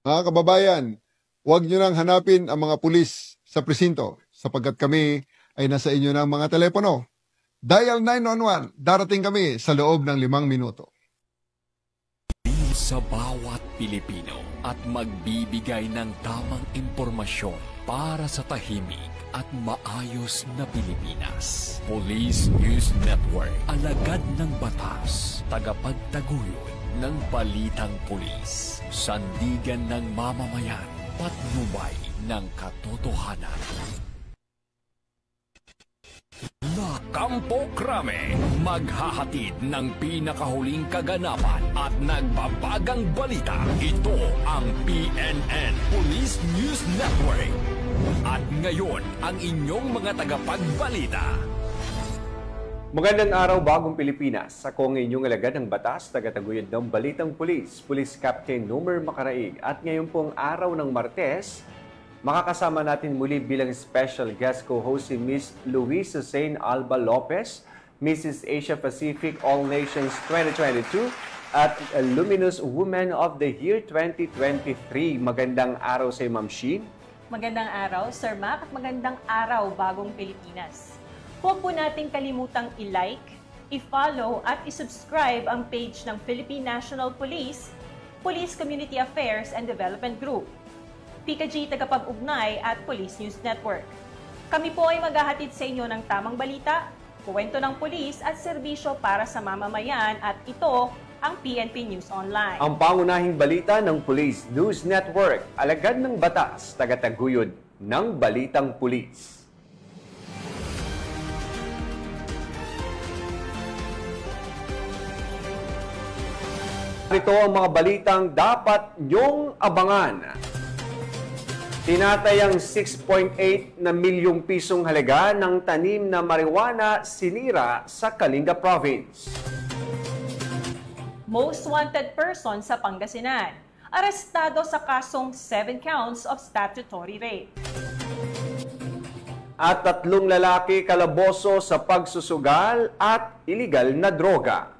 Mga kababayan, huwag nyo nang hanapin ang mga pulis sa presinto sapagkat kami ay nasa inyo ng mga telepono. Dial 911, darating kami sa loob ng 5 minuto. Sa bawat Pilipino at magbibigay ng tamang impormasyon para sa tahimik at maayos na Pilipinas. Police News Network, alagad ng batas, tagapagtaguyod ng balitang pulis, sandigan ng mamamayan, patnubay ng katotohanan. Na Kampo Krame, maghahatid ng pinakahuling kaganapan at nagbabagang balita. Ito ang PNN Police News Network. At ngayon, ang inyong mga tagapagbalita. Magandang araw, bagong Pilipinas. Ako ang inyong alagad ng batas, tagataguyod ng Balitang Pulis, Police Captain Nomer Macaraig. At ngayon pong araw ng Martes, makakasama natin muli bilang special guest co-host si Miss Luis Hussein Alba Lopez, Mrs. Asia Pacific All Nations 2022 at Luminous Woman of the Year 2023. Magandang araw sa Ma'am Sheen. Magandang araw, Sir Mac, at magandang araw, bagong Pilipinas. Huwag po nating kalimutang i-like, i-follow at i-subscribe ang page ng Philippine National Police, Police Community Affairs and Development Group, PKG Tagapag-Ugnay at Police News Network. Kami po ay maghahatid sa inyo ng tamang balita, kwento ng pulis at serbisyo para sa mamamayan at ito ang PNP News Online. Ang pangunahing balita ng Police News Network, alagad ng batas, tagataguyod ng Balitang Pulis. Ito ang mga balitang dapat nyong abangan. Tinatayang 6.8 na milyong pisong halaga ng tanim na marijuana sinira sa Kalinga Province. Most wanted person sa Pangasinan, arestado sa kasong 7 counts of statutory rape. At 3 lalaki kalaboso sa pagsusugal at iligal na droga.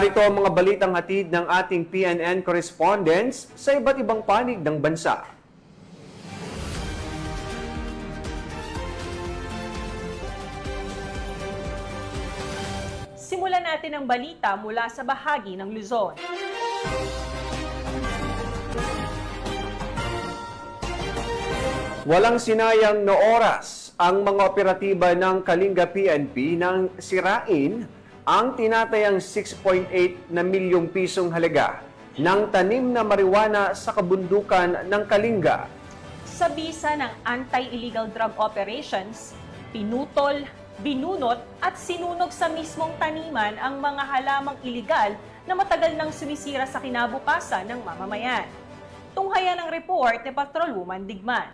Narito ang mga balitang hatid ng ating PNN correspondents sa iba't ibang panig ng bansa. Simulan natin ang balita mula sa bahagi ng Luzon. Walang sinayang na oras ang mga operatiba ng Kalinga PNP nang sirain ang tinatayang 6.8 na milyong pisong halaga ng tanim na marijuana sa kabundukan ng Kalinga. Sa bisa ng anti-illegal drug operations, pinutol, binunot at sinunog sa mismong taniman ang mga halamang iligal na matagal nang sumisira sa kinabukasan ng mamamayan. Tunghayan ang report ni Patrolwoman Digman.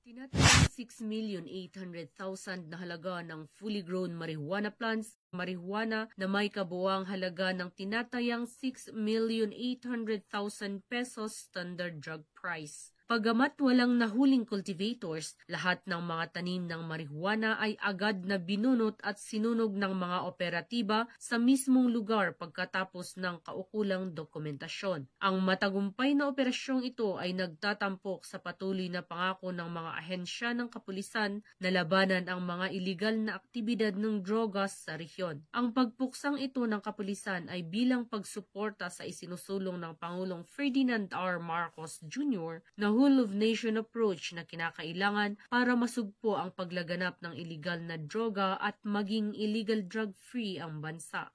Tinatayang 6,800,000 na halaga ng fully grown marijuana plants, marijuana na may kabuwang halaga ng tinatayang 6,800,000 pesos standard drug price. Pagamat walang nahuling cultivators, lahat ng mga tanim ng marijuana ay agad na binunot at sinunog ng mga operatiba sa mismong lugar pagkatapos ng kaukulang dokumentasyon. Ang matagumpay na operasyong ito ay nagtatampok sa patuloy na pangako ng mga ahensya ng kapulisan na labanan ang mga iligal na aktibidad ng drogas sa rehiyon. Ang pagpuksang ito ng kapulisan ay bilang pagsuporta sa isinusulong ng Pangulong Ferdinand R. Marcos Jr. na whole of nation approach na kinakailangan para masugpo ang paglaganap ng iligal na droga at maging illegal drug-free ang bansa.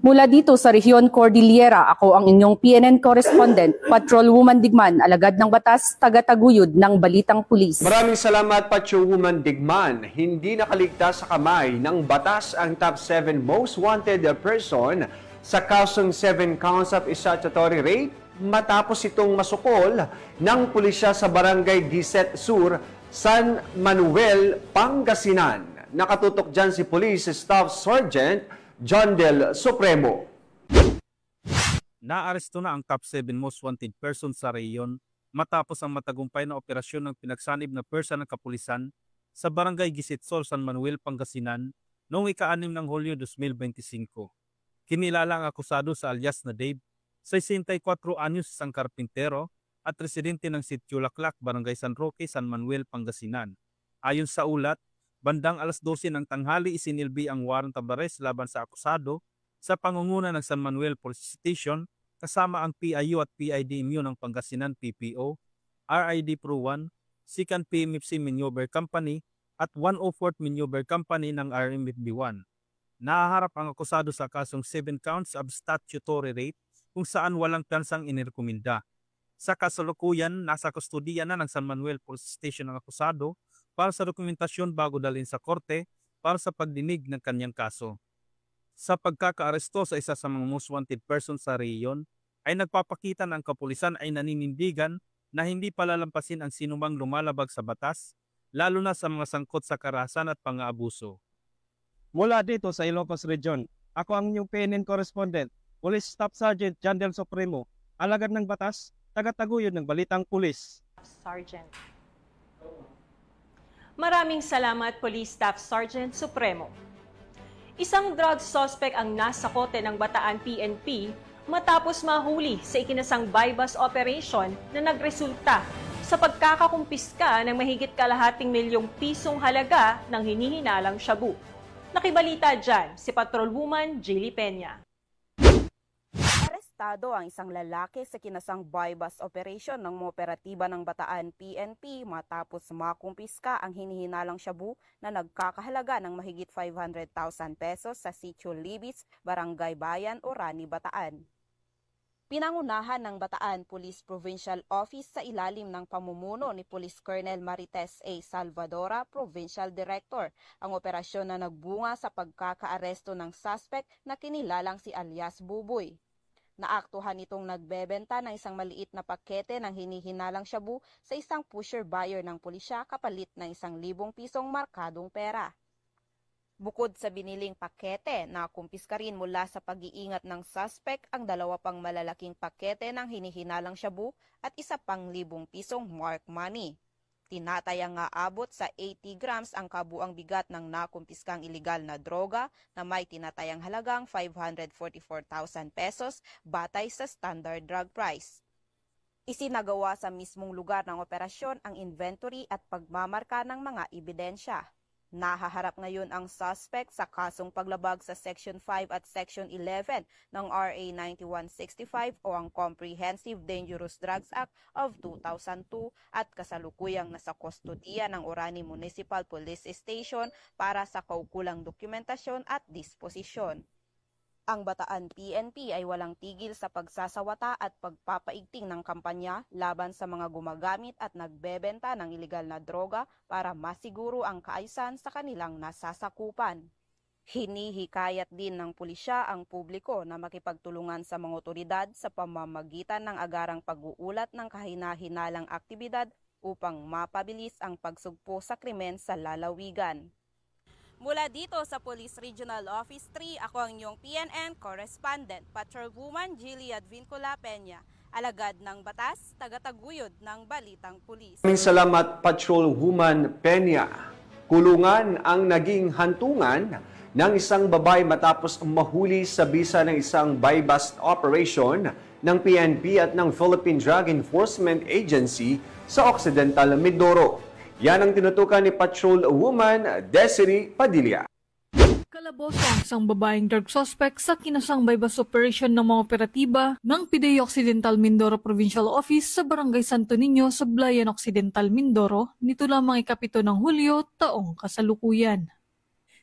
Mula dito sa Rehiyon Cordillera, ako ang inyong PNN correspondent, Patrolwoman Digman, alagad ng batas, tagataguyod ng Balitang Pulis. Maraming salamat, Patrolwoman Digman. Hindi nakaligtas sa kamay ng batas ang top 7 most wanted person sa kasong 7 counts of statutory rape matapos itong masukol ng pulisya sa Barangay Giset Sur, San Manuel, Pangasinan. Nakatutok dyan si Police Staff Sergeant John Del Supremo. Naaresto na ang top 7 most wanted person sa rehiyon matapos ang matagumpay na operasyon ng pinagsanib na persa ng kapulisan sa Barangay Gisitsol, San Manuel, Pangasinan noong ika-6 ng Hulyo 2025. Kinilala ang akusado sa alias na Dave, 64 anyos, isang karpintero at residente ng Sitio Laklac, Barangay San Roque, San Manuel, Pangasinan. Ayon sa ulat, bandang 12:00 ng tanghali isinilbi ang warrant of arrest laban sa akusado sa pangunguna ng San Manuel Police Station kasama ang PIU at PIDMU ng Pangasinan PPO, RID Pro 1, 2nd PMFC Maneuver Company at 104th Maneuver Company ng RMFB1. Nahaharap ang akusado sa kasong 7 counts of statutory rape kung saan walang piyansang inirekomenda. Sa kasalukuyan, nasa kustudiya na ng San Manuel Police Station ang akusado para sa dokumentasyon bago dalhin sa korte para sa pagdinig ng kanyang kaso. Sa pagkakaaresto sa isa sa mga most wanted person sa rehiyon, ay nagpapakita na ang kapulisan ay naninindigan na hindi palalampasin ang sinumang lumalabag sa batas, lalo na sa mga sangkot sa karahasan at pang-aabuso. Mula dito sa Ilocos Region, ako ang inyong PNN correspondent, Police Staff Sergeant John Del Supremo, alagad ng batas, tagataguyod ng Balitang Pulis. Sergeant. Maraming salamat, Police Staff Sergeant Supremo. Isang drug suspect ang nasa kote ng Bataan PNP matapos mahuli sa ikinasang buy-bust operation na nagresulta sa pagkakakumpiska ng mahigit kalahating milyong pisong halaga ng hinihinalang shabu. Nakibalita dyan si Patrolwoman Jilly Peña. Arestado ang isang lalaki sa kinasang buy-bust operation ng operatiba ng Bataan PNP matapos makumpiska ang hinihinalang shabu na nagkakahalaga ng mahigit 500,000 pesos sa Sitio Libis, Barangay Bayan, Orani, Bataan. Pinangunahan ng Bataan Police Provincial Office sa ilalim ng pamumuno ni Police Colonel Marites A. Salvadora, Provincial Director, ang operasyon na nagbunga sa pagkakaaresto ng suspect na kinilalang si alias Buboy. Naaktuhan itong nagbebenta ng isang maliit na pakete ng hinihinalang shabu sa isang pusher buyer ng pulisya kapalit ng 1,000 pisong markadong pera. Bukod sa biniling pakete, nakumpiska rin mula sa pag-iingat ng suspect ang 2 pang malalaking pakete ng hinihinalang shabu at 1 pang 1,000 pisong mark money. Tinatayang aabot sa 80 grams ang kabuang bigat ng nakumpiskang ilegal na droga na may tinatayang halagang 544,000 pesos batay sa standard drug price. Isinagawa sa mismong lugar ng operasyon ang inventory at pagmamarka ng mga ebidensya. Nahaharap ngayon ang suspect sa kasong paglabag sa Section 5 at Section 11 ng RA 9165 o ang Comprehensive Dangerous Drugs Act of 2002 at kasalukuyang nasa kustodiya ng Orani Municipal Police Station para sa kaukulang dokumentasyon at disposisyon. Ang Bataan PNP ay walang tigil sa pagsasawata at pagpapaigting ng kampanya laban sa mga gumagamit at nagbebenta ng ilegal na droga para masiguro ang kaayusan sa kanilang nasasakupan. Hinihikayat din ng pulisya ang publiko na makipagtulungan sa mga otoridad sa pamamagitan ng agarang pag-uulat ng kahina-hinalang aktibidad upang mapabilis ang pagsugpo sa krimen sa lalawigan. Mula dito sa Police Regional Office 3, ako ang inyong PNN Correspondent, Patrolwoman Jilly Advincula Peña, alagad ng batas, tagataguyod ng Balitang Pulis. Maraming salamat, Patrolwoman Peña. Kulungan ang naging hantungan ng isang babae matapos mahuli sa bisa ng isang buy-bust operation ng PNP at ng Philippine Drug Enforcement Agency sa Occidental Mindoro. Yan ang tinutukan ni Patrolwoman Desiree Padilla. Kalaboso ang isang babaeng drug suspect sa kinasang buy-bust operation ng mga operatiba ng PDEA Occidental Mindoro Provincial Office sa Barangay Santo Niño sa Blayan Occidental Mindoro nito lamang ika-7 ng Hulyo taong kasalukuyan.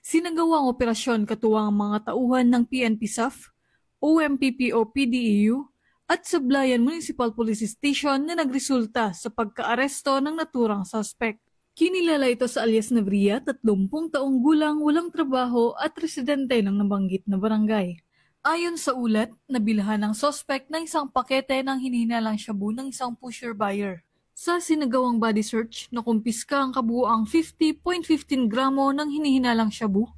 Sinagawa ang operasyon katuwang ang mga tauhan ng PNP SAF, OMPPO PDEU at sa Blayan Municipal Police Station na nagresulta sa pagkaaresto ng naturang suspect. Kinilala ito sa alias na Bria, 30 taong gulang, walang trabaho at residente ng nabanggit na barangay. Ayon sa ulat, nabilhan ng suspect ng isang pakete ng hinihinalang shabu ng isang pusher buyer. Sa sinagawang body search, nakumpiska ang kabuuang 50.15 gramo ng hinihinalang shabu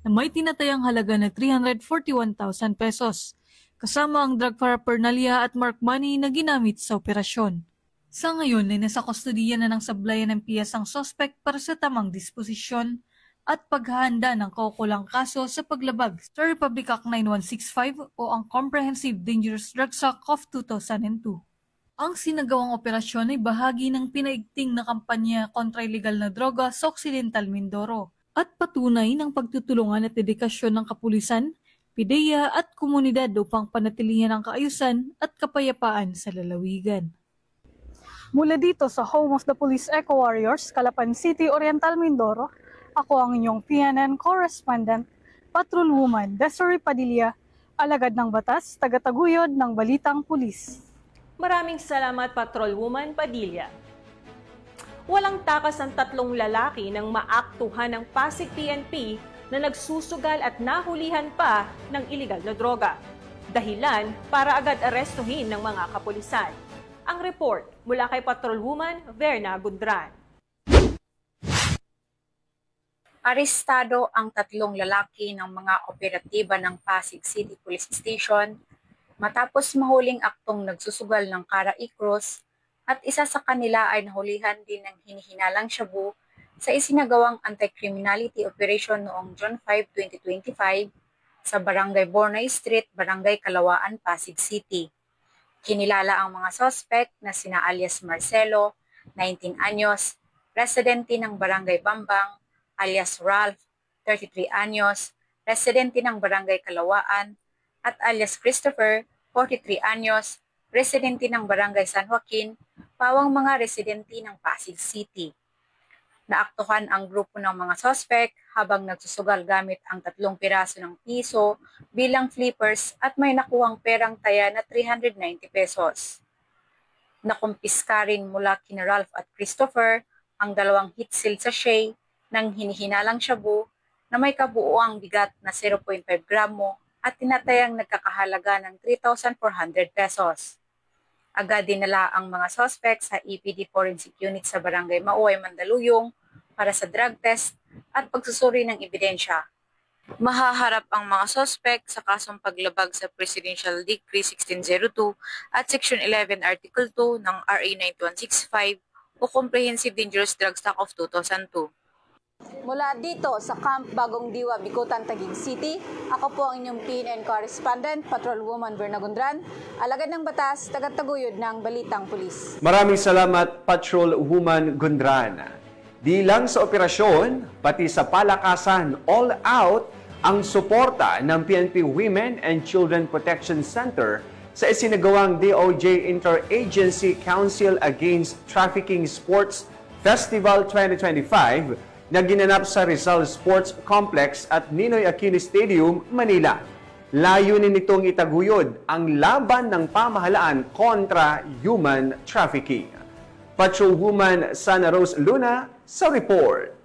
na may tinatayang halaga na 341,000 pesos, kasama ang drug paraphernalia at mark money na ginamit sa operasyon. Sa ngayon ay nasa kustodiya na ng sablayan ng PIAS ang suspect para sa tamang disposisyon at paghahanda ng kaukulang kaso sa paglabag sa Republic Act 9165 o ang Comprehensive Dangerous Drugs Act of 2002. Ang sinagawang operasyon ay bahagi ng pinaigting na kampanya kontra ilegal na droga sa Occidental Mindoro at patunay ng pagtutulungan at dedikasyon ng kapulisan, PIDEA at komunidad upang panatilihan ang kaayusan at kapayapaan sa lalawigan. Mula dito sa Home of the Police Eco Warriors, Calapan City, Oriental Mindoro, ako ang inyong PNN correspondent, Patrolwoman Desiree Padilla, alagad ng batas, tagataguyod ng Balitang Pulis. Maraming salamat, Patrolwoman Padilla. Walang takas ang 3 lalaki ng maaktuhan ng Pasig PNP na nagsusugal at nahulihan pa ng iligal na droga. Dahilan para agad arestuhin ng mga kapulisan. Ang report mula kay Patrolwoman Verna Gundran. Arestado ang 3 lalaki ng mga operatiba ng Pasig City Police Station matapos mahuling aktong nagsusugal ng Cara-E Cruz at isa sa kanila ay nahulihan din ng hinihinalang shabu sa isinagawang anti-criminality operation noong June 5, 2025 sa Barangay Bornay Street, Barangay Kalawaan, Pasig City. Kinilala ang mga suspect na sina alias Marcelo, 19 anyos, residente ng Barangay Bambang, alias Ralph, 33 anyos, residente ng Barangay Kalawaan, at alias Christopher, 43 anyos, residente ng Barangay San Joaquin, pawang mga residente ng Pasig City. Naaktuhan ang grupo ng mga suspect habang nagsusugal gamit ang 3 piraso ng piso bilang flippers at may nakuhang perang taya na 390 pesos. Nakumpiska rin mula kina Ralph at Christopher ang 2 heat seal sachet ng hinihinalang shabu na may kabuuang bigat na 0.5 gramo at tinatayang nagkakahalaga ng 3,400 pesos. Agad dinala ang mga suspect sa EPD Forensic Unit sa Barangay Mauay, Mandaluyong para sa drug test at pagsusuri ng ebidensya. Mahaharap ang mga suspect sa kasong paglabag sa Presidential Decree 1602 at Section 11 Article 2 ng RA 9165 o Comprehensive Dangerous Drugs Act of 2002. Mula dito sa Camp Bagong Diwa, Bicutan, Taguig City, ako po ang inyong PNN correspondent, Patrolwoman Verna Gundran, alagad ng batas, tagataguyod ng Balitang Pulis. Maraming salamat, Patrolwoman Gundran. Di lang sa operasyon, pati sa palakasan, all out ang suporta ng PNP Women and Children Protection Center sa isinagawang DOJ Interagency Council Against Trafficking Sports Festival 2025 na ginanap sa Rizal Sports Complex at Ninoy Aquino Stadium, Manila. Layunin nitong itaguyod ang laban ng pamahalaan kontra human trafficking. Patrolwoman Sana Rose Luna sa report.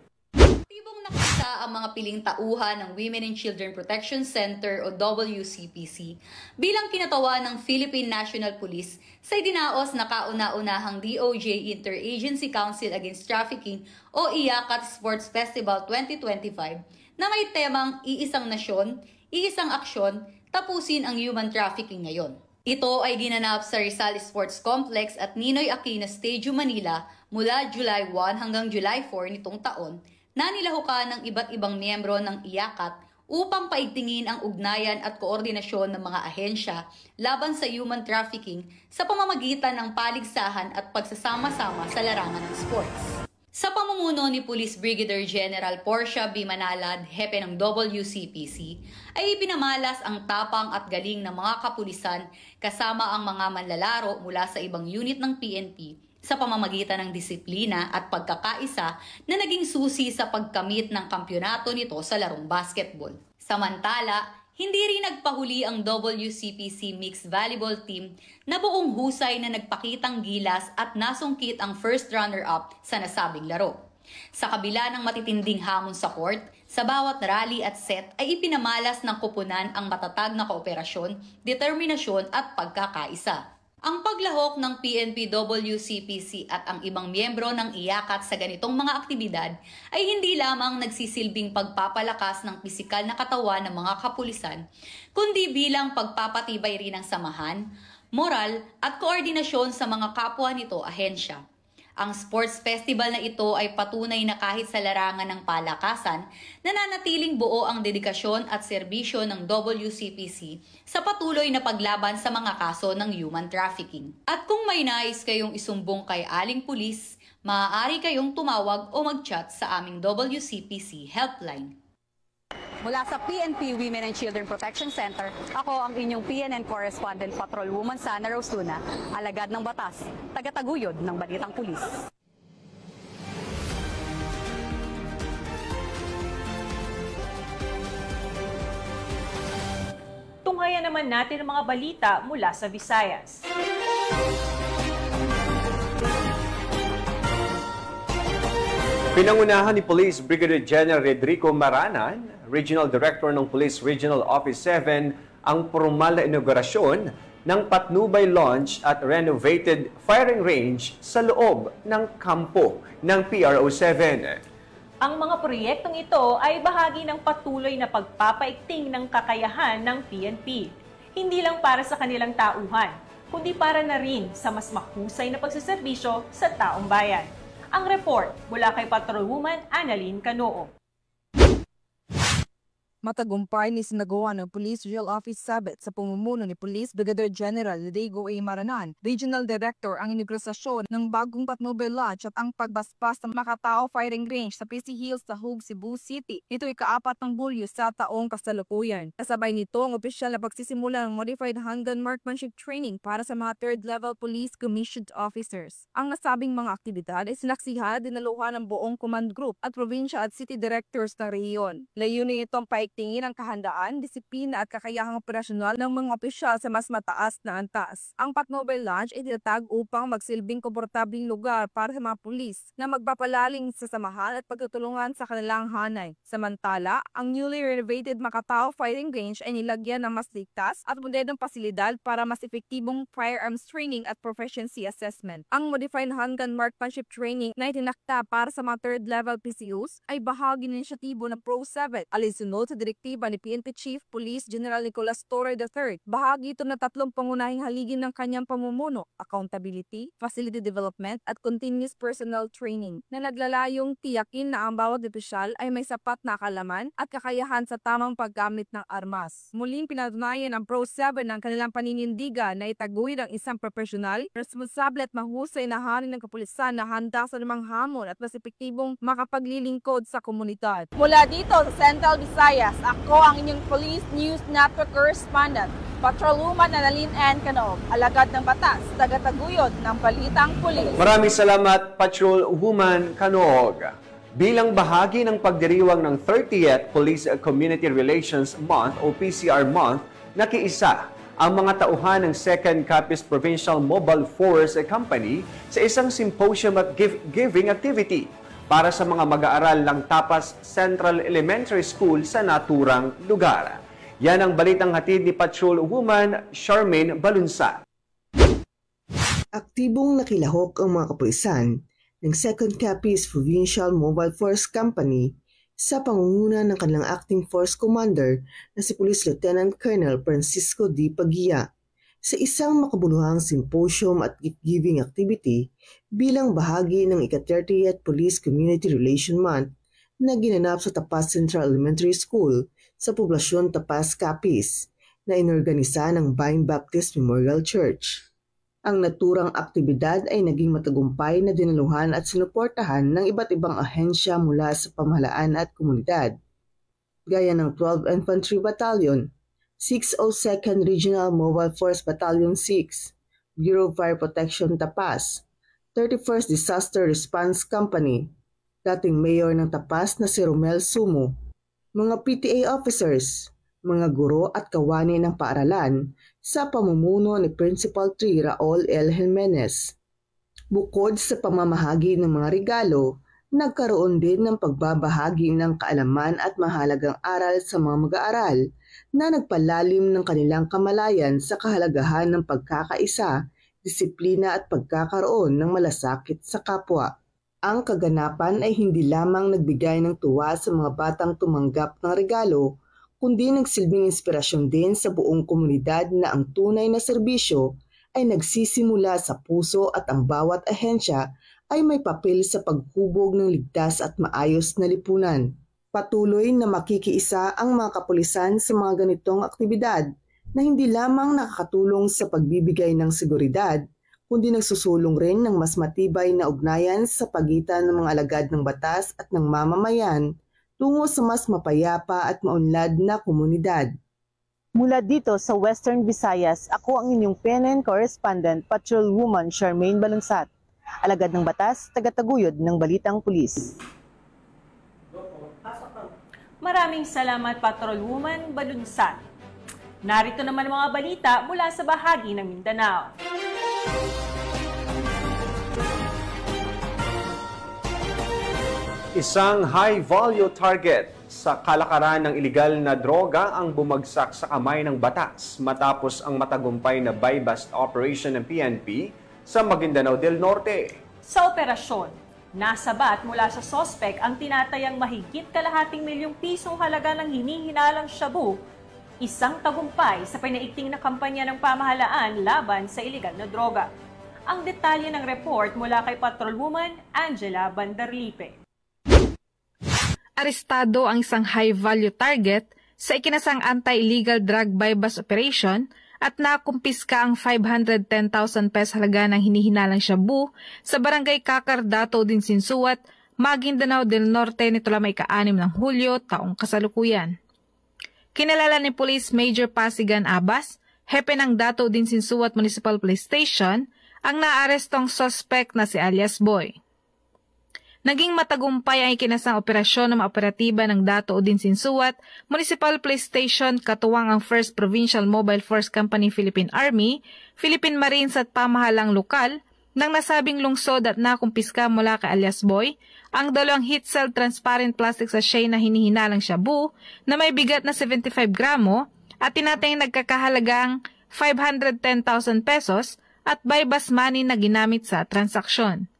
Nakita ang mga piling tauhan ng Women and Children Protection Center o WCPC bilang kinatawa ng Philippine National Police sa idinaos na kauna-unahang DOJ Interagency Council Against Trafficking o IACAT Sports Festival 2025 na may temang Iisang Nasyon, Iisang Aksyon, Tapusin ang Human Trafficking ngayon. Ito ay ginanap sa Rizal Sports Complex at Ninoy Aquino Stadium, Manila mula July 1 hanggang July 4 nitong taon na nilahukan ng iba't ibang miyembro ng IACAT upang paigtingin ang ugnayan at koordinasyon ng mga ahensya laban sa human trafficking sa pamamagitan ng paligsahan at pagsasama-sama sa larangan ng sports. Sa pamumuno ni Police Brigadier General Portia B. Manalad, hepe ng WCPC, ay ipinamalas ang tapang at galing ng mga kapulisan kasama ang mga manlalaro mula sa ibang unit ng PNP sa pamamagitan ng disiplina at pagkakaisa na naging susi sa pagkamit ng kampyonato nito sa larong basketball. Samantala, hindi rin nagpahuli ang WCPC Mixed Volleyball Team na buong husay na nagpakitang gilas at nasungkit ang first runner-up sa nasabing laro. Sa kabila ng matitinding hamon sa court, sa bawat rally at set ay ipinamalas ng koponan ang matatag na kooperasyon, determinasyon at pagkakaisa. Ang paglahok ng PNP WCPC at ang ibang miyembro ng IACAT sa ganitong mga aktibidad ay hindi lamang nagsisilbing pagpapalakas ng pisikal na katawan ng mga kapulisan, kundi bilang pagpapatibay rin ng samahan, moral at koordinasyon sa mga kapwa nito ahensya. Ang sports festival na ito ay patunay na kahit sa larangan ng palakasan, nananatiling buo ang dedikasyon at serbisyo ng WCPC sa patuloy na paglaban sa mga kaso ng human trafficking. At kung may nais kayong isumbong kay Aling Pulis, maaari kayong tumawag o mag-chat sa aming WCPC helpline. Mula sa PNP Women and Children Protection Center, ako ang inyong PNN Correspondent Patrolwoman Sana Rose Luna, alagad ng batas, tagataguyod ng Balitang Pulis. Tunghayan naman natin ang mga balita mula sa Visayas. Pinangunahan ni Police Brigadier General Rodrigo Maranan, Regional Director ng Police Regional Office 7, ang formal na inaugurasyon ng patnubay launch at renovated firing range sa loob ng kampo ng PRO7. Ang mga proyektong ito ay bahagi ng patuloy na pagpapaigting ng kakayahan ng PNP. Hindi lang para sa kanilang tauhan, kundi para na rin sa mas mahusay na pagsiservisyo sa taong bayan. Ang report mula kay Patrolwoman Annalyn Canoo. Matagumpay ni sinagawa ng Police Regional Office 7 sa pamumuno ni Police Brigadier General Rodrigo A. Maranan, Regional Director, ang inaugurasyon ng bagong patnubay launch at ang pagbasbas ng Makatao Firing Range sa PC Hills sa Hug, Cebu City. Ito ay kaapat ng Hulyo sa taong kasalukuyan. Kasabay nito ang opisyal na pagsisimula ng Modified Handgun Marksmanship Training para sa mga third-level police commissioned officers. Ang nasabing mga aktibidad ay sinaksihan at dinaluhan ng buong command group at provincia at city directors ng rehiyon. Layunin itong tingin ang kahandaan, disiplina at kakayahang operasyonal ng mga opisyal sa mas mataas na antas. Ang patnubay launch ay tinatag upang magsilbing komportabling lugar para sa mga pulis na magpapalaling sa samahan at pagtutulungan sa kanilang hanay. Samantala, ang newly renovated Makatao Firing Range ay nilagyan ng mas ligtas at modernong pasilidad para mas epektibong firearms training at proficiency assessment. Ang Modified Handgun Marksmanship Training na itinakda para sa mga third-level PCUs ay bahagi ng inisyatibo ng Pro7 alinsunod sa direktiba ni PNP Chief Police General Nicolas Torre III. Bahagi ito na tatlong pangunahing haligi ng kanyang pamumuno: accountability, facility development, at continuous personnel training, na naglalayong tiyakin na ang bawat opisyal ay may sapat na kaalaman at kakayahan sa tamang paggamit ng armas. Muling pinatunayan ng Pro7 ng kanilang paninindigan na itaguyod ang isang profesional, responsable at mahusay na hari ng kapulisan na handa sa namang hamon at mas epektibong makapaglilingkod sa komunidad. Mula dito sa Central Visayas, ako ang inyong Police News Network Correspondent, Patrolwoman Annalyn Canoo, alagad ng batas, tagataguyod ng Balitang Pulis. Maraming salamat, Patrolwoman Canoo. Bilang bahagi ng pagdiriwang ng 30th Police Community Relations Month o PCR Month, nakiisa ang mga tauhan ng 2nd Capiz Provincial Mobile Force Company sa isang symposium at giving activity para sa mga mag-aaral ng Tapas Central Elementary School sa naturang lugar. Yan ang balitang hatid ni Patrolwoman Charmaine Balunsa. Aktibong nakilahok ang mga kapulisan ng 2nd Capiz Provincial Mobile Force Company sa pangunguna ng kanilang Acting Force Commander na si Police Lieutenant Colonel Francisco D. Pagia sa isang makabuluhang symposium at gift-giving activity bilang bahagi ng ika-30th Police Community Relation Month na ginanap sa Tapas Central Elementary School sa poblasyon Tapas, Capiz na inorganisa ng Vine Baptist Memorial Church. Ang naturang aktibidad ay naging matagumpay na dinaluhan at sinuportahan ng iba't ibang ahensya mula sa pamahalaan at komunidad, gaya ng 12th Infantry Battalion, 602nd Regional Mobile Force Battalion 6, Bureau of Fire Protection Tapas, 31st Disaster Response Company, dating mayor ng Tapas na si Romel Sumo, mga PTA officers, mga guro at kawani ng paaralan sa pamumuno ni Principal 3 Raul L. Jimenez. Bukod sa pamamahagi ng mga regalo, nagkaroon din ng pagbabahagi ng kaalaman at mahalagang aral sa mga mag-aaral na nagpalalim ng kanilang kamalayan sa kahalagahan ng pagkakaisa, disiplina at pagkakaroon ng malasakit sa kapwa. Ang kaganapan ay hindi lamang nagbigay ng tuwa sa mga batang tumanggap ng regalo, kundi nagsilbing inspirasyon din sa buong komunidad na ang tunay na serbisyo ay nagsisimula sa puso at ang bawat ahensya ay may papel sa paghubog ng ligtas at maayos na lipunan. Patuloy na makikiisa ang mga kapulisan sa mga ganitong aktibidad na hindi lamang nakakatulong sa pagbibigay ng seguridad, kundi nagsusulong rin ng mas matibay na ugnayan sa pagitan ng mga alagad ng batas at ng mamamayan tungo sa mas mapayapa at maunlad na komunidad. Mula dito sa Western Visayas, ako ang inyong PNN correspondent, Patrolwoman Charmaine Balunsat. Alagad ng batas, tagataguyod ng Balitang Pulis. Maraming salamat, Patrolwoman Balunsat. Narito naman ang mga balita mula sa bahagi ng Mindanao. Isang high-value target sa kalakaran ng iligal na droga ang bumagsak sa kamay ng batas matapos ang matagumpay na buy-bust operation ng PNP sa Maguindanao del Norte. Sa operasyon, nasabat mula sa sospek ang tinatayang mahigit kalahating milyong pisong halaga ng hinihinalang shabu, isang tagumpay sa pinaigting na kampanya ng pamahalaan laban sa iligal na droga. Ang detalye ng report mula kay Patrolwoman Angela Bandarlipe. Arestado ang isang high-value target sa ikinasang anti-illegal drug buy-bust operation at nakumpiska ang 510,000 pesos halaga ng hinihinalang shabu sa barangay Kakardato din Sinsuat, Maguindanao del Norte nito lamang ika-6 ng Hulyo taong kasalukuyan. Kinalala ni Police Major Pasigan Abbas, hepe ng Dato din Sinsuat Municipal Police Station, ang naarestong suspect na si alias Boy. Naging matagumpay ang ikinasang operasyon ng operatiba ng Dato din Sinsuat Municipal Police Station katuwang ang 1st Provincial Mobile Force Company Philippine Army, Philippine Marines at pamahalang lokal nang nasabing lungsod at nakumpiska mula kay alias Boy ang 2 heat-sealed transparent plastic sachet na hinihinalang shabu na may bigat na 75 gramo at tinatayang nagkakahalagang 510,000 pesos at buy-bust money na ginamit sa transaksyon.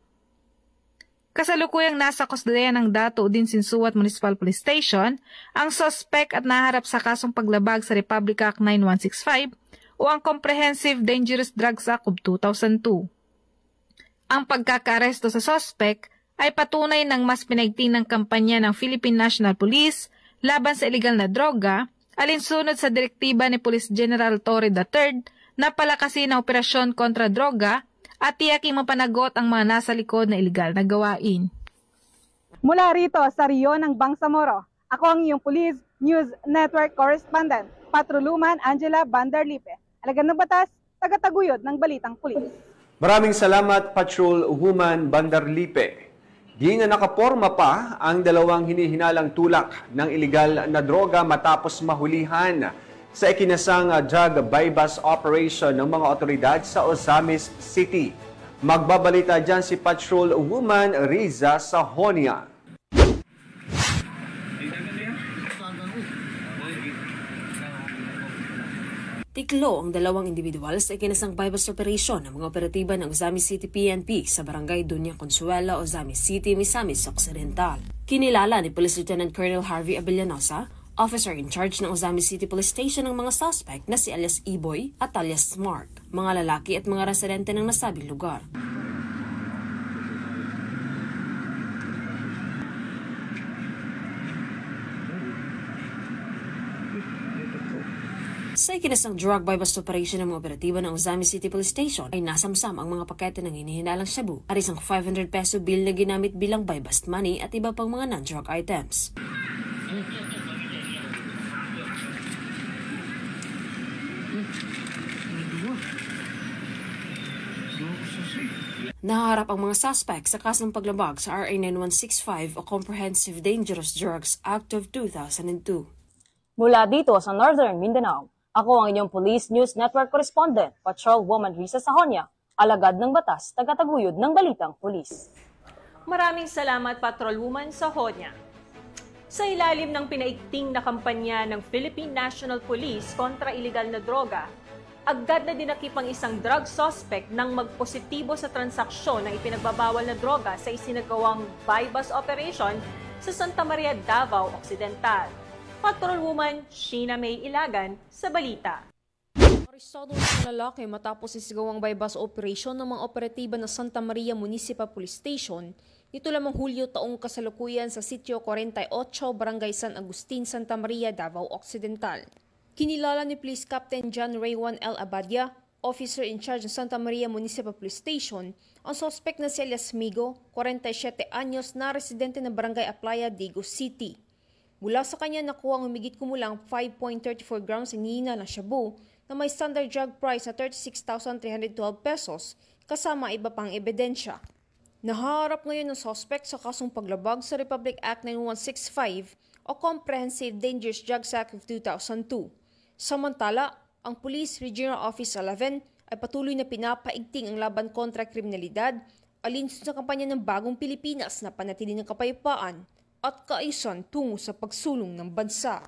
Kasalukuyang nasa kustodiya ng Dato din Sinsuat Municipal Police Station ang suspect at naharap sa kasong paglabag sa Republic Act 9165 o ang Comprehensive Dangerous Drugs Act of 2002. Ang pagkakaaresto sa suspect ay patunay ng mas pinaigting ng kampanya ng Philippine National Police laban sa iligal na droga alinsunod sa direktiba ni Police General Torre III na palakasin ang operasyon kontra droga at tiyaking mapanagot ang mga nasa likod na iligal na gawain. Mula rito sa Rio ng Bangsamoro, ako ang iyong Police News Network Correspondent, Patrolwoman Angela Bandarlipe. Alagad ng batas, tagataguyod ng Balitang Pulis. Maraming salamat, Patrolwoman Bandarlipe. Di na nakaporma pa ang 2 hinihinalang tulak ng iligal na droga matapos mahulihan sa ikinasang drug buy-bust operation ng mga otoridad sa Ozamis City. Magbabalita dyan si Patrolwoman Riza Sahonia. Tiklo ang 2 individual sa ikinasang buy-bust operation ng mga operatiba ng Ozamis City PNP sa barangay Dunya Consuelo, Ozamis City, Misamis Occidental. Kinilala ni Police Lieutenant Colonel Harvey Abellanosa, officer in charge ng Ozamis City Police Station ng mga suspect na si alias E-Boy at alias Smart, mga lalaki at mga residente ng nasabing lugar. Sa ikinasang drug buy-bust operation ng mga operatiba ng Ozamis City Police Station ay nasamsam ang mga pakete ng hinihinalang shabu at isang 500 peso bill na ginamit bilang buy-bust money at iba pang mga non-drug items. Naharap ang mga suspect sa kasong paglabag sa RA 9165 o Comprehensive Dangerous Drugs Act of 2002. Mula dito sa Northern Mindanao, ako ang inyong Police News Network Correspondent, Patrolwoman Riza Sahonia, alagad ng batas, tagataguyod ng Balitang Pulis. Maraming salamat, Patrolwoman Sahonia. Sa ilalim ng pinaigting na kampanya ng Philippine National Police kontra iligal na droga, agad na dinakip ang isang drug suspect nang magpositibo sa transaksyon ng ipinagbabawal na droga sa isinagawang buy-bust operation sa Santa Maria, Davao Occidental. Patrolwoman Sheena May Ilagan sa balita. Arestado ng lalaki matapos isigawang bypass operation ng mga operatiba ng Santa Maria Municipal Police Station nito lamang Hulyo taong kasalukuyan sa Sitio 48, Barangay San Agustin, Santa Maria, Davao Occidental. Kinilala ni Police Captain John Raywan L. Abadia, officer in charge ng Santa Maria Municipal Police Station, ang suspect na si Elias Migo, 47 anyos na residente ng Barangay Aplaya, Digo City. Mula sa kanya nakuha ang humigit kumulang 5.34 grams hinihina ng shabu na may standard drug price na 36,312 pesos kasama iba pang ebidensya. Nahaharap ngayon ng suspect sa kasong paglabag sa Republic Act 9165 o Comprehensive Dangerous Drugs Act of 2002. Samantala, ang Police Regional Office 11 ay patuloy na pinapaigting ang laban kontra kriminalidad alinsun sa kampanya ng Bagong Pilipinas na panatili ng kapayapaan at kaayusan tungo sa pagsulong ng bansa.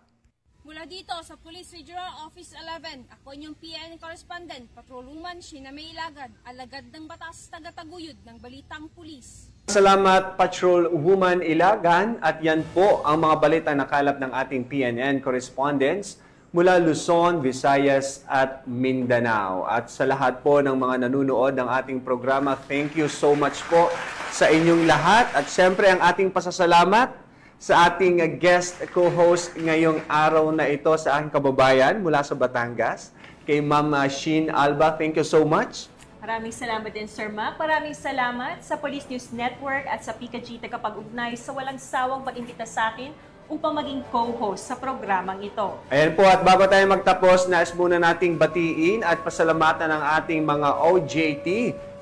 Mula dito sa Police Regional Office 11, ako inyong PNN Correspondent, Patrolwoman Sheena May Ilagad, alagad ng batas, tagataguyod ng Balitang Pulis. Salamat, Patrolwoman Ilagan, at yan po ang mga balita nakalap ng ating PNN Correspondents mula Luzon, Visayas at Mindanao. At sa lahat po ng mga nanunood ng ating programa, thank you so much po sa inyong lahat. At syempre ang ating pasasalamat sa ating guest co-host ngayong araw na ito sa aking kababayan mula sa Batangas, kay Ma'am Sheen Alba. Thank you so much. Maraming salamat din, Sir Mac. Maraming salamat sa Police News Network at sa PKG tagapag-ugnay sa walang sawang pag-imbita sa akin upang maging co-host sa programang ito. Ayan po, at bago tayo magtapos, nais muna nating batiin at pasalamatan ang ating mga OJT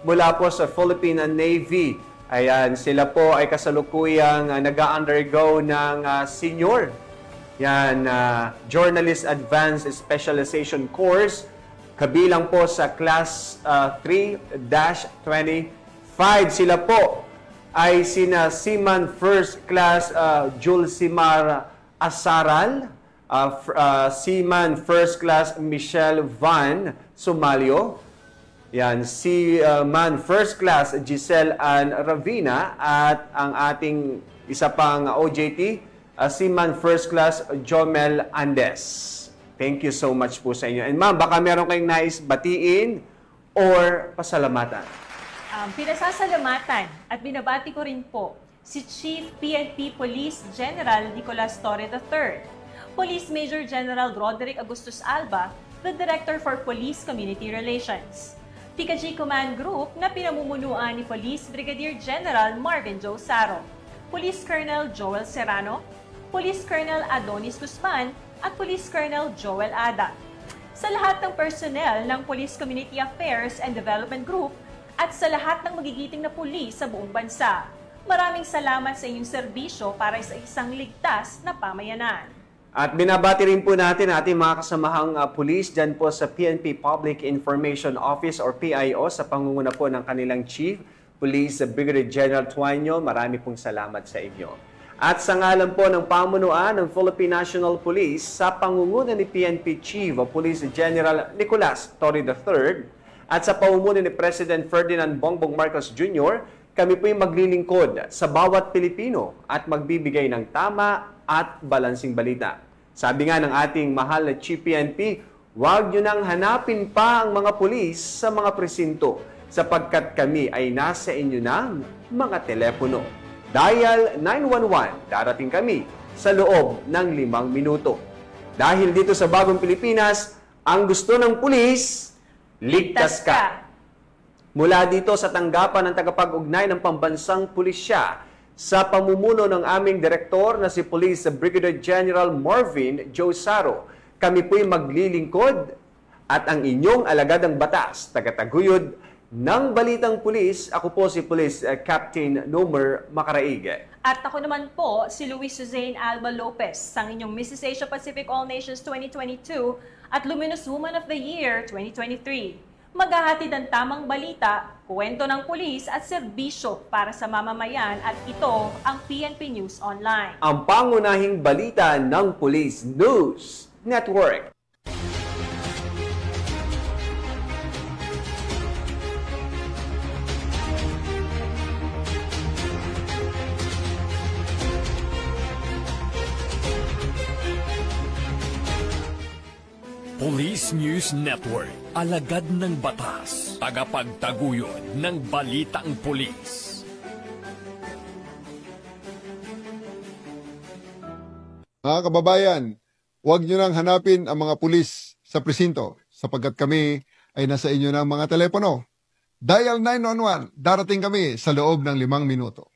mula po sa Philippine Navy. Ayan, sila po ay kasalukuyang nag-undergo ng senior Journalist Advanced Specialization Course. Kabilang po sa Class 3-25. Sila po ay sina Seaman First Class Julsimar Asaral, Seaman First Class Michelle Van Somalio, yan, Seaman First Class Giselle Ann Ravina, at ang ating isa pang OJT, Seaman First Class Jomel Andes. Thank you so much po sa inyo. And ma'am, baka meron kayong nais batiin or pasalamatan? Pinasasalamatan at binabati ko rin po si Chief PNP Police General Nicolas Torre III, Police Major General Roderick Agustus Alba, the Director for Police Community Relations, PKG Command Group na pinamumunuan ni Police Brigadier General Marvin Joe Saro, Police Colonel Joel Serrano, Police Colonel Adonis Guzman, at Police Colonel Joel Ada. Sa lahat ng personnel ng Police Community Affairs and Development Group at sa lahat ng magigiting na pulis sa buong bansa, maraming salamat sa inyong serbisyo para sa isang ligtas na pamayanan. At binabati rin po natin ating mga kasamahang pulis dyan po sa PNP Public Information Office or PIO sa pangunguna po ng kanilang Chief Police Brigadier General Tuanyo. Marami pong salamat sa inyo. At sa ngalan po ng pamunuan ng Philippine National Police sa pangunguna ni PNP Chief of Police General Nicolas Torre III at sa pamumuno ni President Ferdinand Bongbong Marcos Jr., kami po'y maglilingkod sa bawat Pilipino at magbibigay ng tama at balansing balita. Sabi nga ng ating mahal na Chief PNP, huwag nyo nang hanapin pa ang mga pulis sa mga presinto sapagkat kami ay nasa inyo ng mga telepono. Dial 911, darating kami sa loob ng 5 minuto. Dahil dito sa Bagong Pilipinas, ang gusto ng pulis, ligtas ka. Mula dito sa tanggapan ng tagapag-ugnay ng pambansang pulisya, sa pamumuno ng aming direktor na si Police Brigadier General Marvin Joe Saro, kami po'y maglilingkod at ang inyong alagadang batas, tagataguyod ng Balitang Pulis. Ako po si Police Captain Nomer Macaraig. At ako naman po si Luis Suzanne Alba Lopez, ang inyong Mrs. Asia Pacific All Nations 2022 at Luminous Woman of the Year 2023. Maghahatid ang tamang balita, kwento ng pulis at serbisyo para sa mamamayan, at ito ang PNP News Online. Ang pangunahing balita ng Police News Network. Police News Network, alagad ng batas, tagapagtaguyod ng balitang pulis. Mga kababayan, huwag nyo nang hanapin ang mga pulis sa presinto sapagkat kami ay nasa inyo ng mga telepono. Dial 911, darating kami sa loob ng 5 minuto.